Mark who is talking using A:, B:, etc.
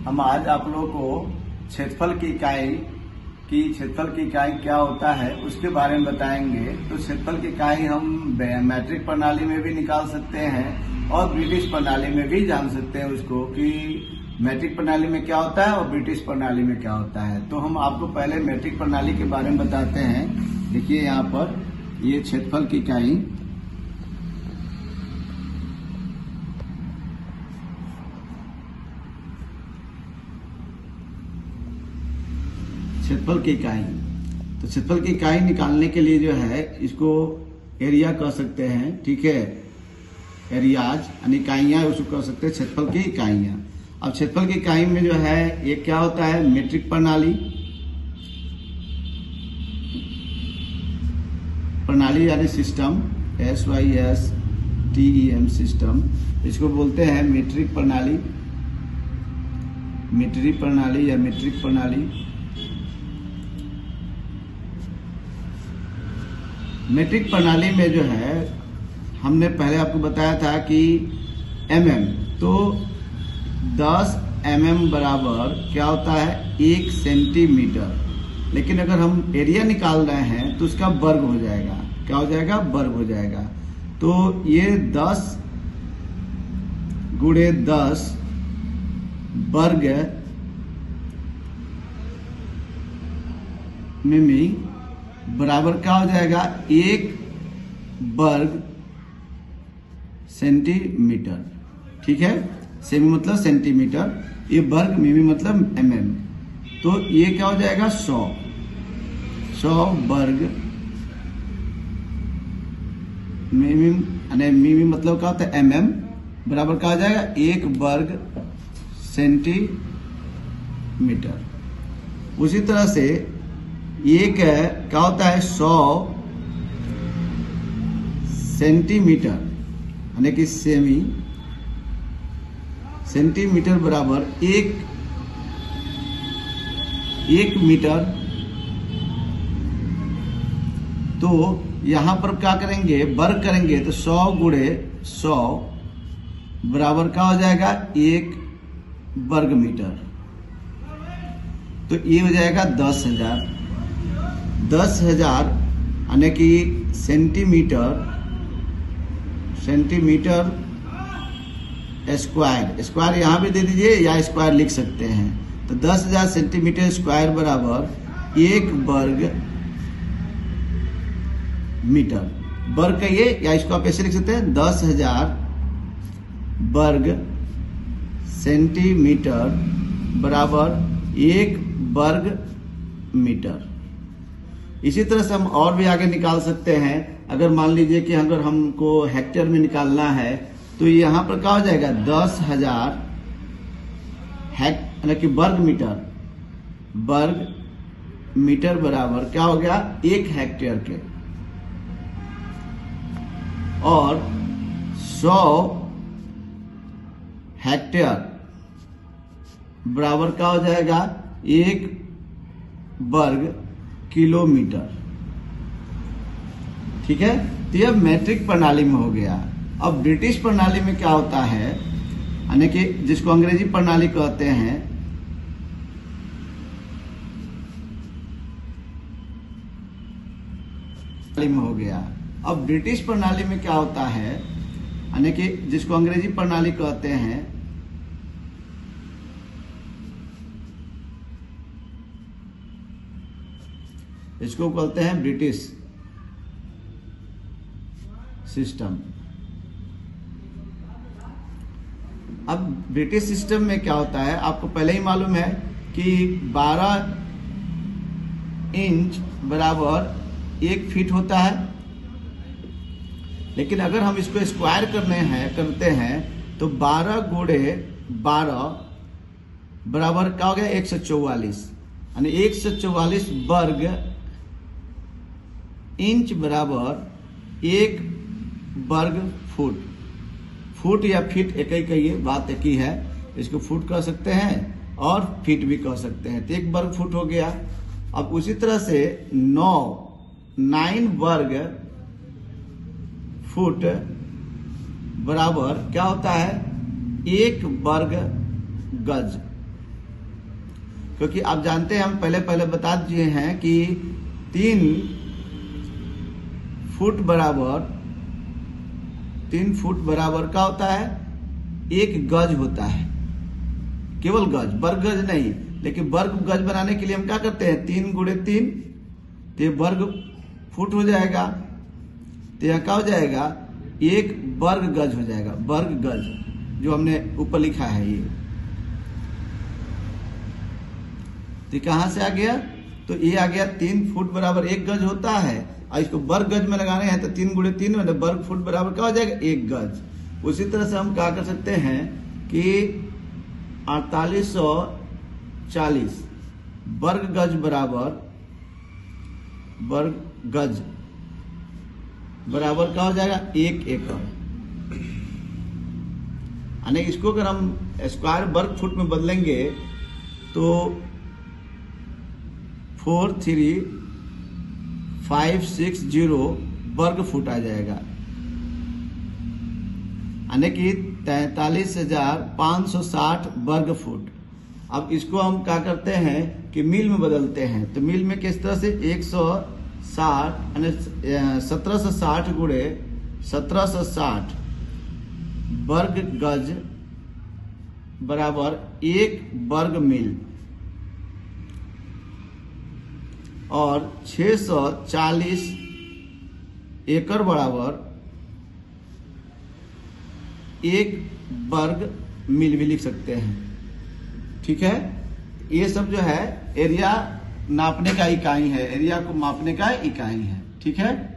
A: हम आज आप लोगों को क्षेत्रफल की इकाई क्या होता है उसके बारे में बताएंगे। तो क्षेत्रफल की इकाई हम मैट्रिक प्रणाली में भी निकाल सकते हैं और ब्रिटिश प्रणाली में भी जान सकते हैं उसको कि मैट्रिक प्रणाली में क्या होता है और ब्रिटिश प्रणाली में क्या होता है। तो हम आपको पहले मैट्रिक प्रणाली के बारे में बताते हैं। देखिए यहाँ पर ये क्षेत्रफल की इकाई तो क्षेत्रफल की इकाई निकालने के लिए जो है इसको एरिया कह सकते हैं, ठीक है। एरियाज यानी इकाइयां उसको कह सकते हैं क्षेत्रफल की इकाइयां। अब क्षेत्रफल की इकाई में जो है ये क्या होता है, मीट्रिक प्रणाली यानी सिस्टम, SYSTEM सिस्टम, इसको बोलते हैं मीट्रिक प्रणाली या मीट्रिक प्रणाली। मीट्रिक प्रणाली में जो है हमने पहले आपको बताया था कि mm, तो 10 mm बराबर क्या होता है 1 सेंटीमीटर। लेकिन अगर हम एरिया निकाल रहे हैं तो उसका वर्ग हो जाएगा। क्या हो जाएगा? वर्ग हो जाएगा। तो ये 10 गुणे 10 वर्ग मिमी बराबर क्या हो जाएगा 1 वर्ग सेंटीमीटर, ठीक है। सेमी मतलब सेंटीमीटर, ये वर्ग मिमी मतलब mm। तो ये क्या हो जाएगा 100 वर्ग मिमी, मिमी मतलब क्या होता है mm, बराबर क्या हो जाएगा 1 वर्ग सेंटीमीटर। उसी तरह से एक क्या होता है 100 सेंटीमीटर यानी कि सेमी सेंटीमीटर बराबर 1 मीटर। तो यहां पर क्या करेंगे, वर्ग करेंगे तो 100 गुणे 100 बराबर क्या हो जाएगा 1 वर्ग मीटर। तो ये हो जाएगा 10,000 यानी कि सेंटीमीटर स्क्वायर यहां भी दे दीजिए या स्क्वायर लिख सकते हैं। तो 10,000 सेंटीमीटर स्क्वायर बराबर 1 वर्ग मीटर। वर्ग कहिए या इसको आप ऐसे लिख सकते हैं 10,000 वर्ग सेंटीमीटर बराबर 1 वर्ग मीटर। इसी तरह से हम और भी आगे निकाल सकते हैं। अगर मान लीजिए कि अगर हमको हेक्टेयर में निकालना है तो यहां पर क्या हो जाएगा 10,000 यानी कि वर्ग मीटर बराबर क्या हो गया 1 हेक्टेयर के। और 100 हेक्टेयर बराबर क्या हो जाएगा 1 वर्ग किलोमीटर, ठीक है। तो यह मैट्रिक प्रणाली में हो गया। अब ब्रिटिश प्रणाली में क्या होता है, यानी कि जिसको अंग्रेजी प्रणाली कहते हैं, में हो गया। अब ब्रिटिश प्रणाली में क्या होता है, यानी कि जिसको अंग्रेजी प्रणाली कहते हैं, इसको कहते हैं ब्रिटिश सिस्टम। अब ब्रिटिश सिस्टम में क्या होता है आपको पहले ही मालूम है कि 12 इंच बराबर 1 फीट होता है। लेकिन अगर हम इसको स्क्वायर करते हैं तो 12 गुणे 12 बराबर क्या हो गया 144, यानी 144 वर्ग इंच बराबर 1 वर्ग फुट या फीट एक ही कहिए, बात एक ही है। इसको फुट कह सकते हैं और फीट भी कह सकते हैं। तो 1 वर्ग फुट हो गया। अब उसी तरह से 9 वर्ग फुट बराबर क्या होता है 1 वर्ग गज। क्योंकि आप जानते हैं, हम पहले बता दिए हैं कि 3 फुट बराबर क्या होता है, 1 गज होता है। केवल गज, वर्ग गज नहीं, लेकिन वर्ग गज बनाने के लिए हम क्या करते हैं, 3 गुणे 3, तो ये वर्ग फुट हो जाएगा, तो यह क्या हो जाएगा, 1 वर्ग गज हो जाएगा। वर्ग गज जो हमने ऊपर लिखा है ये, तो कहां से आ गया, तो ये आ गया 3 फुट बराबर 1 गज होता है, और इसको वर्ग गज में लगाने हैं तो 3 गुणे 3 मतलब वर्ग फुट बराबर क्या हो जाएगा, 1 गज। उसी तरह से हम क्या कर सकते हैं कि 4840 वर्ग गज बराबर क्या हो जाएगा, 1 एकड़। यानी इसको अगर हम स्क्वायर वर्ग फुट में बदलेंगे तो 43560 वर्ग फुट आ जाएगा, यानी कि 43,560 वर्ग फुट। अब इसको हम क्या करते हैं कि मील में बदलते हैं, तो मील में किस तरह से 160 यानी 1760 गुणे 1760 वर्ग गज बराबर 1 वर्ग मील, और 640 एकड़ बराबर 1 वर्ग मील भी लिख सकते हैं। ठीक है, ये सब जो है एरिया नापने का इकाई है, एरिया को मापने का इकाई है। ठीक है।